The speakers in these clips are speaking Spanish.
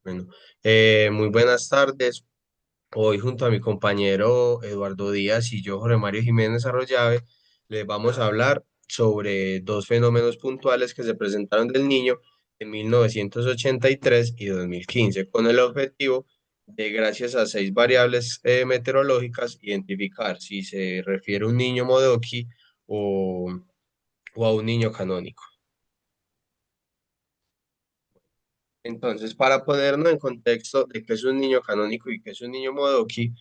Bueno, muy buenas tardes. Hoy junto a mi compañero Eduardo Díaz y yo, Jorge Mario Jiménez Arroyave, les vamos a hablar sobre dos fenómenos puntuales que se presentaron del niño en 1983 y 2015, con el objetivo de, gracias a seis variables meteorológicas, identificar si se refiere a un niño Modoki o, o a un niño canónico. Entonces, para ponernos en contexto de qué es un niño canónico y qué es un niño Modoki,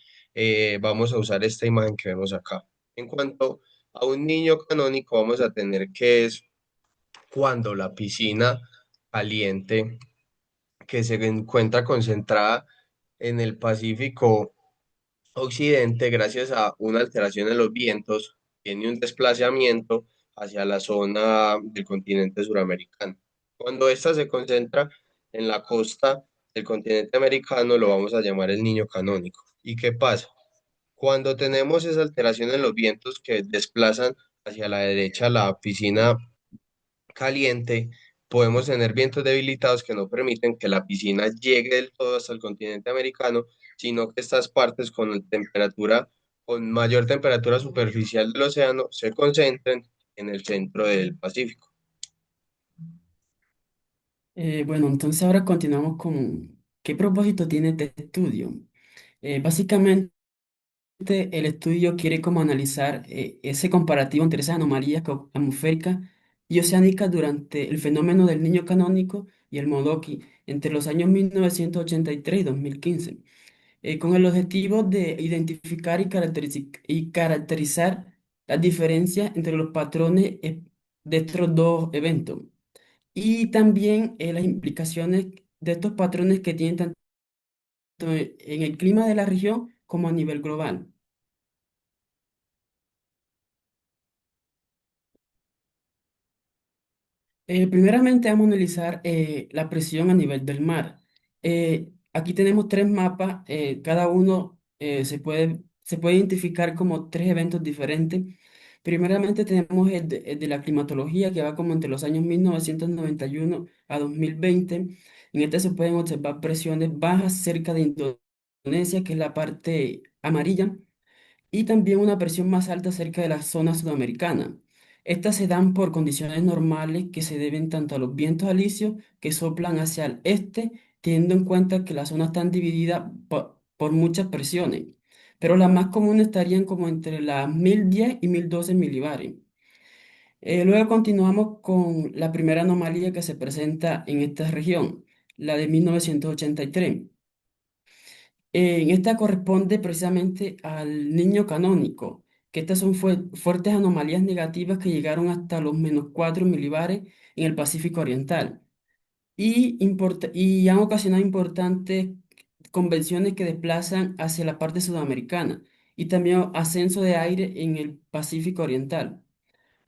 vamos a usar esta imagen que vemos acá. En cuanto a un niño canónico, vamos a tener que es cuando la piscina caliente que se encuentra concentrada en el Pacífico Occidente, gracias a una alteración en los vientos, tiene un desplazamiento hacia la zona del continente suramericano. Cuando ésta se concentra en la costa del continente americano, lo vamos a llamar el niño canónico. ¿Y qué pasa? Cuando tenemos esa alteración en los vientos que desplazan hacia la derecha la piscina caliente, podemos tener vientos debilitados que no permiten que la piscina llegue del todo hasta el continente americano, sino que estas partes con mayor temperatura superficial del océano se concentren en el centro del Pacífico. Bueno, entonces ahora continuamos con qué propósito tiene este estudio. Básicamente el estudio quiere como analizar ese comparativo entre esas anomalías atmosféricas y oceánicas durante el fenómeno del niño canónico y el Modoki entre los años 1983 y 2015, con el objetivo de identificar y caracterizar las diferencias entre los patrones de estos dos eventos y también las implicaciones de estos patrones que tienen tanto en el clima de la región como a nivel global. Primeramente vamos a analizar la presión a nivel del mar. Aquí tenemos tres mapas, cada uno se puede identificar como tres eventos diferentes. Primeramente tenemos el de la climatología que va como entre los años 1991 a 2020. En este se pueden observar presiones bajas cerca de Indonesia, que es la parte amarilla, y también una presión más alta cerca de la zona sudamericana. Estas se dan por condiciones normales que se deben tanto a los vientos alisios que soplan hacia el este, teniendo en cuenta que las zonas están divididas por muchas presiones, pero las más comunes estarían como entre las 1010 y 1012 milibares. Luego continuamos con la primera anomalía que se presenta en esta región, la de 1983. En esta corresponde precisamente al niño canónico, que estas son fuertes anomalías negativas que llegaron hasta los -4 milibares en el Pacífico Oriental y han ocasionado importantes convecciones que desplazan hacia la parte sudamericana y también ascenso de aire en el Pacífico Oriental.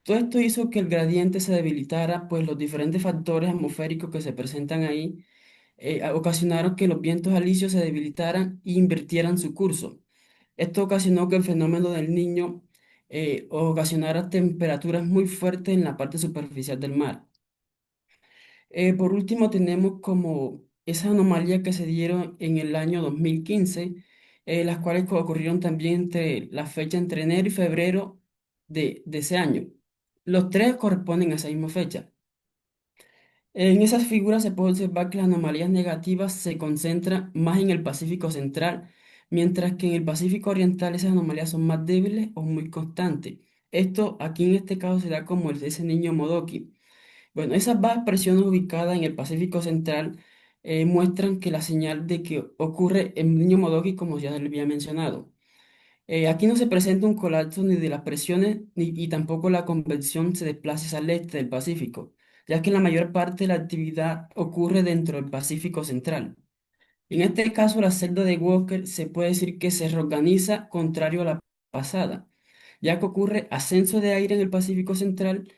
Todo esto hizo que el gradiente se debilitara, pues los diferentes factores atmosféricos que se presentan ahí ocasionaron que los vientos alisios se debilitaran e invirtieran su curso. Esto ocasionó que el fenómeno del Niño ocasionara temperaturas muy fuertes en la parte superficial del mar. Por último, tenemos como esa anomalía que se dieron en el año 2015, las cuales ocurrieron también entre la fecha entre enero y febrero de ese año. Los tres corresponden a esa misma fecha. En esas figuras se puede observar que las anomalías negativas se concentran más en el Pacífico central, mientras que en el Pacífico oriental esas anomalías son más débiles o muy constantes. Esto aquí en este caso será como el de ese niño Modoki. Bueno, esas bajas presiones ubicadas en el Pacífico central muestran que la señal de que ocurre en el niño Modoki, como ya le había mencionado. Aquí no se presenta un colapso ni de las presiones y tampoco la convección se desplaza hacia el este del Pacífico, ya que la mayor parte de la actividad ocurre dentro del Pacífico central. En este caso, la celda de Walker se puede decir que se reorganiza contrario a la pasada, ya que ocurre ascenso de aire en el Pacífico central,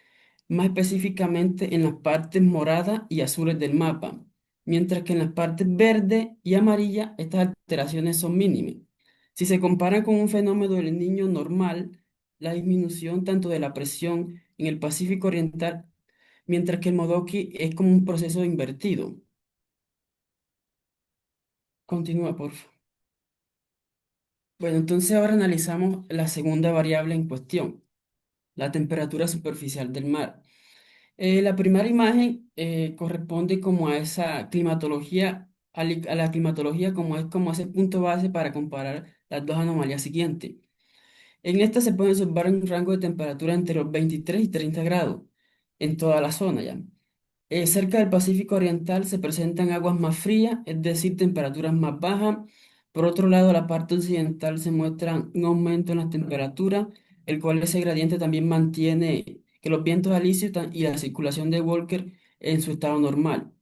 más específicamente en las partes moradas y azules del mapa, mientras que en las partes verde y amarilla estas alteraciones son mínimas. Si se compara con un fenómeno del niño normal, la disminución tanto de la presión en el Pacífico oriental, mientras que el Modoki es como un proceso invertido. Continúa, por favor. Bueno, entonces ahora analizamos la segunda variable en cuestión, la temperatura superficial del mar. La primera imagen corresponde como a esa climatología, a la climatología como es como ese punto base para comparar las dos anomalías siguientes. En esta se puede observar un rango de temperatura entre los 23 y 30 grados en toda la zona ya. Cerca del Pacífico Oriental se presentan aguas más frías, es decir, temperaturas más bajas. Por otro lado, la parte occidental se muestra un aumento en las temperaturas, el cual ese gradiente también mantiene que los vientos alisios y la circulación de Walker en su estado normal.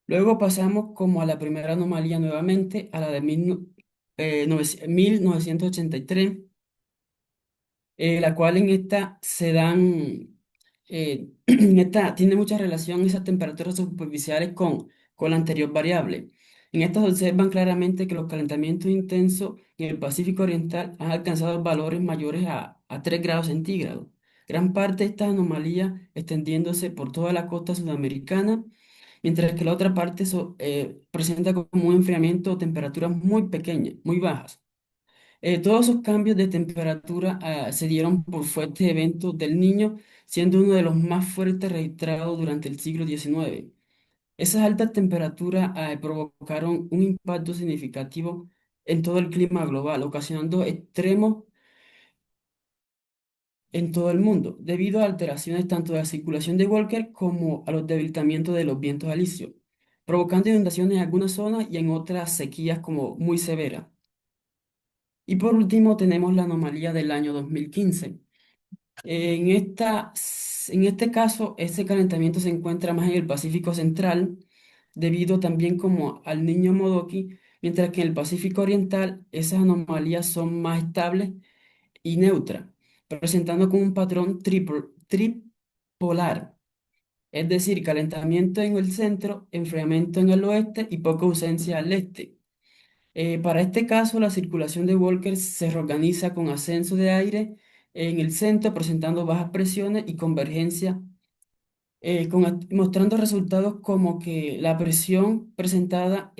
Luego pasamos como a la primera anomalía nuevamente, a la de 1983, la cual en esta se dan, en esta tiene mucha relación esas temperaturas superficiales con la anterior variable. En esta se observan claramente que los calentamientos intensos en el Pacífico Oriental han alcanzado valores mayores a 3 grados centígrados. Gran parte de estas anomalías extendiéndose por toda la costa sudamericana, mientras que la otra parte presenta como un enfriamiento de temperaturas muy pequeñas, muy bajas. Todos esos cambios de temperatura se dieron por fuertes eventos del Niño, siendo uno de los más fuertes registrados durante el siglo XIX. Esas altas temperaturas provocaron un impacto significativo en todo el clima global, ocasionando extremos en todo el mundo, debido a alteraciones tanto de la circulación de Walker como a los debilitamientos de los vientos alisios, provocando inundaciones en algunas zonas y en otras sequías como muy severas. Y por último tenemos la anomalía del año 2015. En este caso, este calentamiento se encuentra más en el Pacífico Central, debido también como al Niño Modoki, mientras que en el Pacífico Oriental esas anomalías son más estables y neutras, presentando como un patrón tripolar, es decir, calentamiento en el centro, enfriamiento en el oeste y poca ausencia al este. Para este caso, la circulación de Walker se reorganiza con ascenso de aire en el centro, presentando bajas presiones y convergencia, mostrando resultados como que la presión presentada,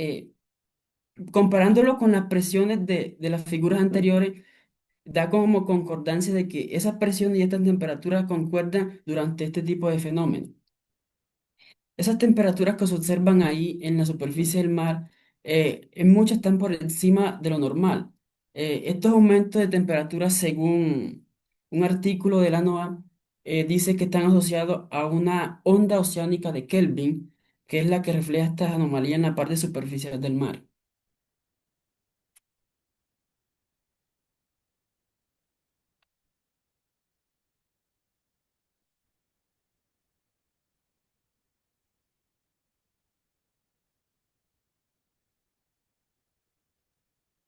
comparándolo con las presiones de las figuras anteriores, da como concordancia de que esas presiones y estas temperaturas concuerdan durante este tipo de fenómenos. Esas temperaturas que se observan ahí en la superficie del mar, en muchas están por encima de lo normal. Estos aumentos de temperatura, según un artículo de la NOAA, dice que están asociados a una onda oceánica de Kelvin, que es la que refleja estas anomalías en la parte superficial del mar.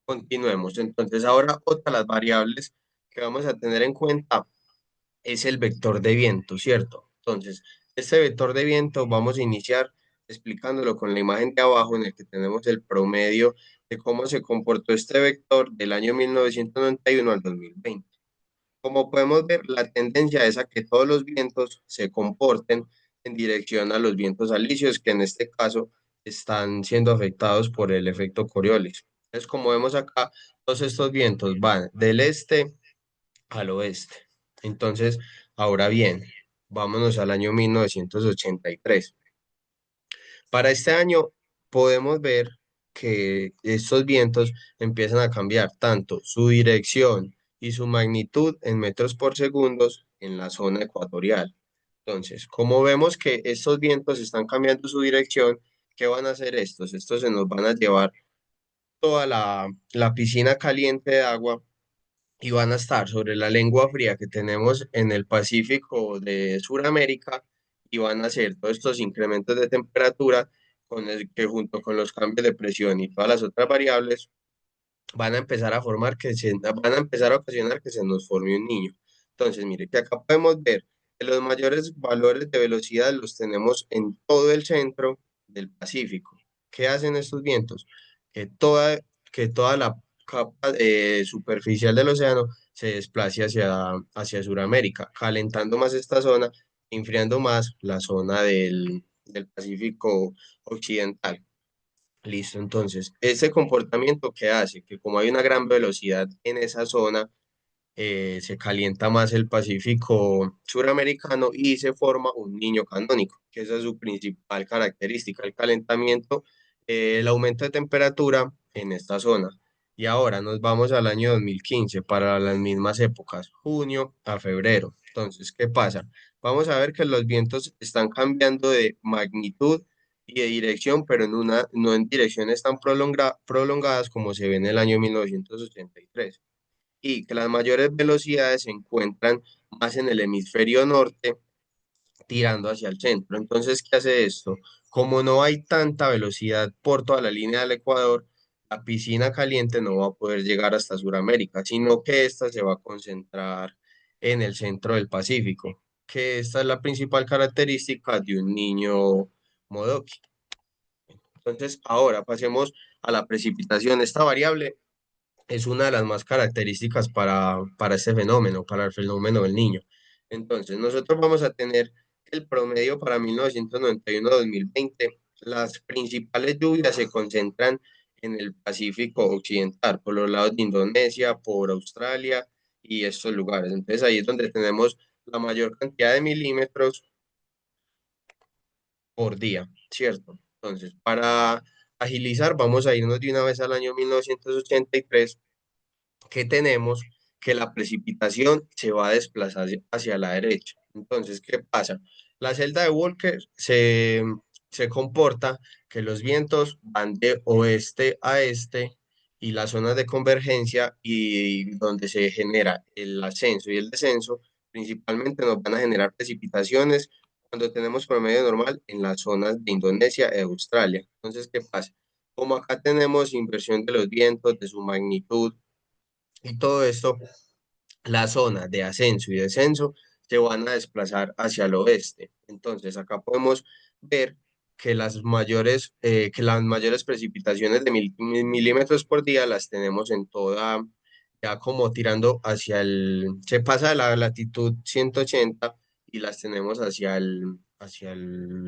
Continuemos. Entonces, ahora otra de las variables que vamos a tener en cuenta es el vector de viento, ¿cierto? Entonces, este vector de viento vamos a iniciar explicándolo con la imagen de abajo en el que tenemos el promedio de cómo se comportó este vector del año 1991 al 2020. Como podemos ver, la tendencia es a que todos los vientos se comporten en dirección a los vientos alisios, que en este caso están siendo afectados por el efecto Coriolis. Entonces, como vemos acá, todos estos vientos van del este al oeste. Entonces, ahora bien, vámonos al año 1983. Para este año podemos ver que estos vientos empiezan a cambiar tanto su dirección y su magnitud en metros por segundo en la zona ecuatorial. Entonces, como vemos que estos vientos están cambiando su dirección, ¿qué van a hacer estos? Estos se nos van a llevar toda la piscina caliente de agua y van a estar sobre la lengua fría que tenemos en el Pacífico de Sudamérica y van a hacer todos estos incrementos de temperatura con el que junto con los cambios de presión y todas las otras variables van a empezar a van a empezar a ocasionar que se nos forme un niño. Entonces, mire que acá podemos ver que los mayores valores de velocidad los tenemos en todo el centro del Pacífico. ¿Qué hacen estos vientos? Que toda, que toda la capa superficial del océano se desplace hacia Sudamérica, calentando más esta zona, enfriando más la zona del Pacífico occidental. Listo, entonces, ese comportamiento que hace que como hay una gran velocidad en esa zona, se calienta más el Pacífico suramericano y se forma un niño canónico, que esa es su principal característica, el calentamiento, el aumento de temperatura en esta zona. Y ahora nos vamos al año 2015 para las mismas épocas, junio a febrero. Entonces, ¿qué pasa? Vamos a ver que los vientos están cambiando de magnitud y de dirección, pero no en direcciones tan prolongadas como se ve en el año 1983 y que las mayores velocidades se encuentran más en el hemisferio norte, tirando hacia el centro. Entonces, ¿qué hace esto? Como no hay tanta velocidad por toda la línea del Ecuador, la piscina caliente no va a poder llegar hasta Sudamérica, sino que esta se va a concentrar en el centro del Pacífico, que esta es la principal característica de un niño Modoki. Entonces, ahora pasemos a la precipitación. Esta variable es una de las más características para este fenómeno, para el fenómeno del niño. Entonces, nosotros vamos a tener el promedio para 1991-2020. Las principales lluvias se concentran en el Pacífico Occidental, por los lados de Indonesia, por Australia y estos lugares. Entonces, ahí es donde tenemos la mayor cantidad de milímetros por día, ¿cierto? Entonces, para agilizar, vamos a irnos de una vez al año 1983 que tenemos que la precipitación se va a desplazar hacia la derecha. Entonces, ¿qué pasa? La celda de Walker se comporta que los vientos van de oeste a este y las zonas de convergencia y donde se genera el ascenso y el descenso, principalmente nos van a generar precipitaciones cuando tenemos promedio normal en las zonas de Indonesia y Australia. Entonces, ¿qué pasa? Como acá tenemos inversión de los vientos, de su magnitud, y todo esto, las zonas de ascenso y descenso se van a desplazar hacia el oeste. Entonces, acá podemos ver que las mayores precipitaciones de milímetros por día las tenemos en toda, ya como tirando hacia se pasa de la latitud 180 y las tenemos hacia el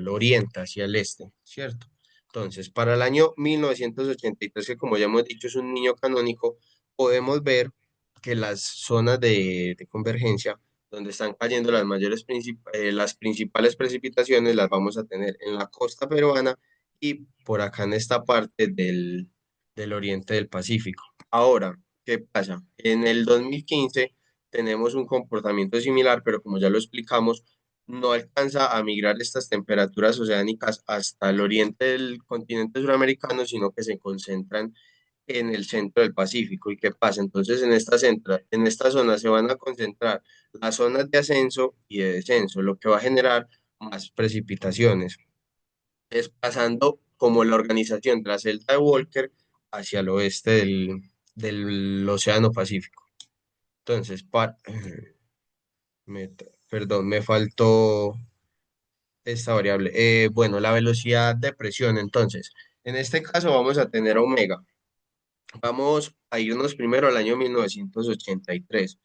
oriente, hacia el este, ¿cierto? Entonces, para el año 1983, que como ya hemos dicho es un niño canónico, podemos ver que las zonas de convergencia, donde están cayendo las principales precipitaciones, las vamos a tener en la costa peruana y por acá en esta parte del oriente del Pacífico. Ahora, ¿qué pasa? En el 2015 tenemos un comportamiento similar, pero como ya lo explicamos, no alcanza a migrar estas temperaturas oceánicas hasta el oriente del continente suramericano, sino que se concentran en el centro del Pacífico. ¿Y qué pasa? Entonces, en esta zona se van a concentrar las zonas de ascenso y de descenso, lo que va a generar más precipitaciones, desplazando como la organización de la celda de Walker hacia el oeste del Océano Pacífico. Entonces, perdón, me faltó esta variable. Bueno, la velocidad de presión, entonces, en este caso vamos a tener omega. Vamos a irnos primero al año 1983.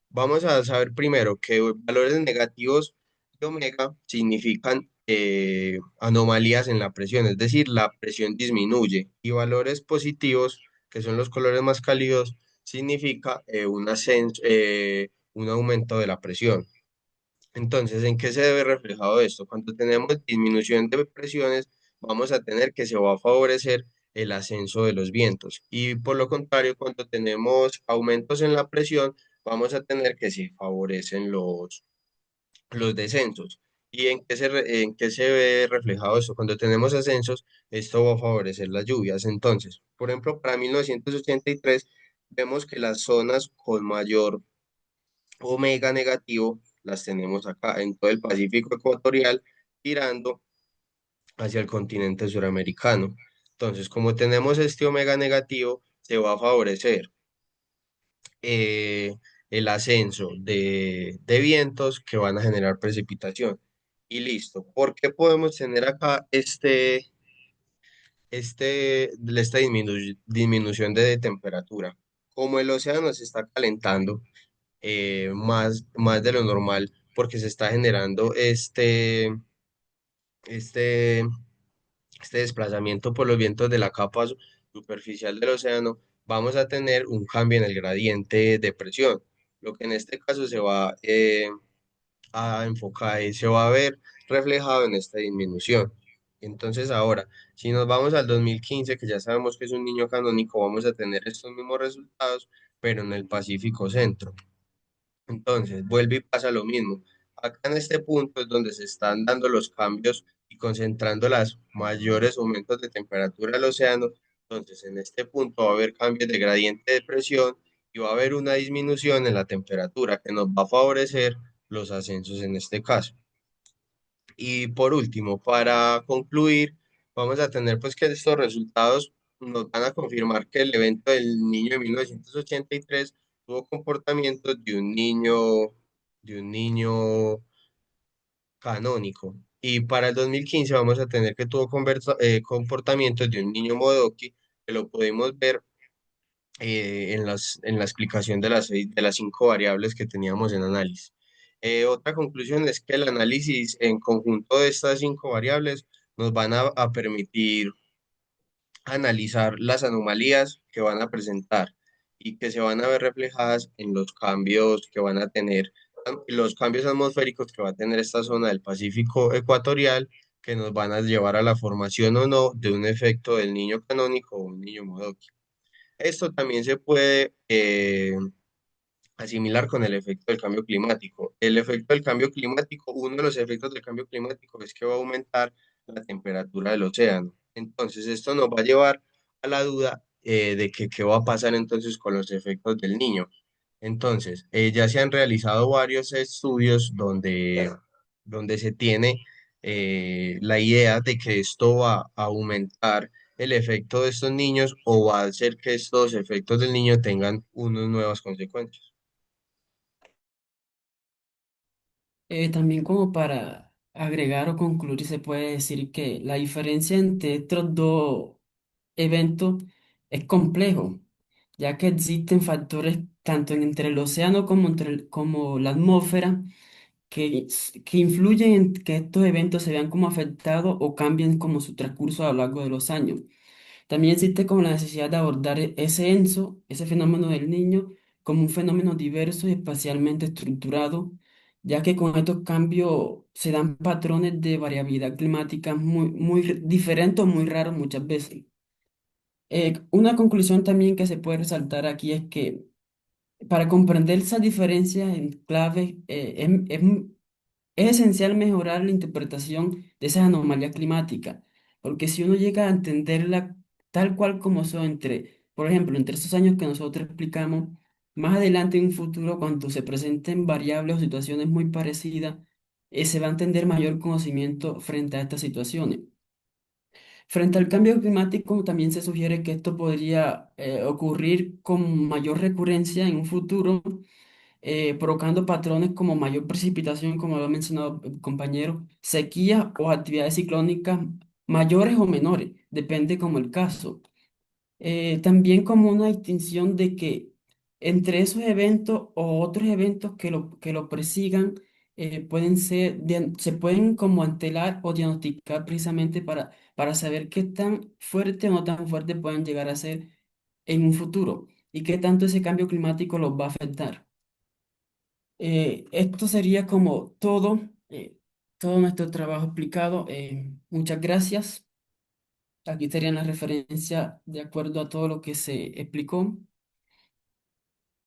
Vamos a saber primero que valores negativos de omega significan anomalías en la presión, es decir, la presión disminuye, y valores positivos, que son los colores más cálidos, significa un aumento de la presión. Entonces, ¿en qué se debe reflejado esto? Cuando tenemos disminución de presiones, vamos a tener que se va a favorecer el ascenso de los vientos. Y por lo contrario, cuando tenemos aumentos en la presión, vamos a tener que se favorecen los descensos. ¿Y en qué se ve reflejado esto? Cuando tenemos ascensos, esto va a favorecer las lluvias. Entonces, por ejemplo, para 1983 vemos que las zonas con mayor omega negativo las tenemos acá en todo el Pacífico ecuatorial, tirando hacia el continente suramericano. Entonces, como tenemos este omega negativo, se va a favorecer eh, el ascenso de vientos que van a generar precipitación. Y listo. ¿Por qué podemos tener acá esta disminución de temperatura? Como el océano se está calentando, más de lo normal porque se está generando este este desplazamiento por los vientos de la capa superficial del océano, vamos a tener un cambio en el gradiente de presión, lo que en este caso se va a enfocar y se va a ver reflejado en esta disminución. Entonces ahora, si nos vamos al 2015, que ya sabemos que es un niño canónico, vamos a tener estos mismos resultados, pero en el Pacífico Centro. Entonces, vuelve y pasa lo mismo. Acá en este punto es donde se están dando los cambios y concentrando los mayores aumentos de temperatura del océano. Entonces, en este punto va a haber cambios de gradiente de presión y va a haber una disminución en la temperatura que nos va a favorecer los ascensos en este caso. Y por último, para concluir, vamos a tener pues que estos resultados nos van a confirmar que el evento del niño de 1983 tuvo comportamientos de un niño canónico. Y para el 2015 vamos a tener que tuvo comportamientos de un niño Modoki, que lo podemos ver en la explicación de de las cinco variables que teníamos en análisis. Otra conclusión es que el análisis en conjunto de estas cinco variables nos van a permitir analizar las anomalías que van a presentar y que se van a ver reflejadas en los cambios que van a tener, los cambios atmosféricos que va a tener esta zona del Pacífico ecuatorial, que nos van a llevar a la formación o no de un efecto del niño canónico o un niño modoki. Esto también se puede asimilar con el efecto del cambio climático. El efecto del cambio climático, uno de los efectos del cambio climático es que va a aumentar la temperatura del océano. Entonces, esto nos va a llevar a la duda de que qué va a pasar entonces con los efectos del niño. Entonces, ya se han realizado varios estudios donde se tiene la idea de que esto va a aumentar el efecto de estos niños o va a hacer que estos efectos del niño tengan unas nuevas consecuencias. También como para agregar o concluir, se puede decir que la diferencia entre estos dos eventos es complejo, ya que existen factores tanto entre el océano como como la atmósfera que influyen en que estos eventos se vean como afectados o cambien como su transcurso a lo largo de los años. También existe como la necesidad de abordar ese fenómeno del niño, como un fenómeno diverso y espacialmente estructurado, ya que con estos cambios se dan patrones de variabilidad climática muy diferentes o muy raros muchas veces. Una conclusión también que se puede resaltar aquí es que para comprender esas diferencias en clave, es esencial mejorar la interpretación de esas anomalías climáticas, porque si uno llega a entenderla tal cual como son por ejemplo, entre esos años que nosotros explicamos, más adelante en un futuro, cuando se presenten variables o situaciones muy parecidas, se va a entender mayor conocimiento frente a estas situaciones. Frente al cambio climático, también se sugiere que esto podría ocurrir con mayor recurrencia en un futuro, provocando patrones como mayor precipitación, como lo ha mencionado el compañero, sequía o actividades ciclónicas mayores o menores, depende como el caso. También como una distinción de que entre esos eventos o otros eventos que lo persigan, se pueden como antelar o diagnosticar precisamente para saber qué tan fuerte o no tan fuerte pueden llegar a ser en un futuro y qué tanto ese cambio climático los va a afectar. Esto sería como todo nuestro trabajo explicado. Muchas gracias. Aquí estarían las referencias de acuerdo a todo lo que se explicó.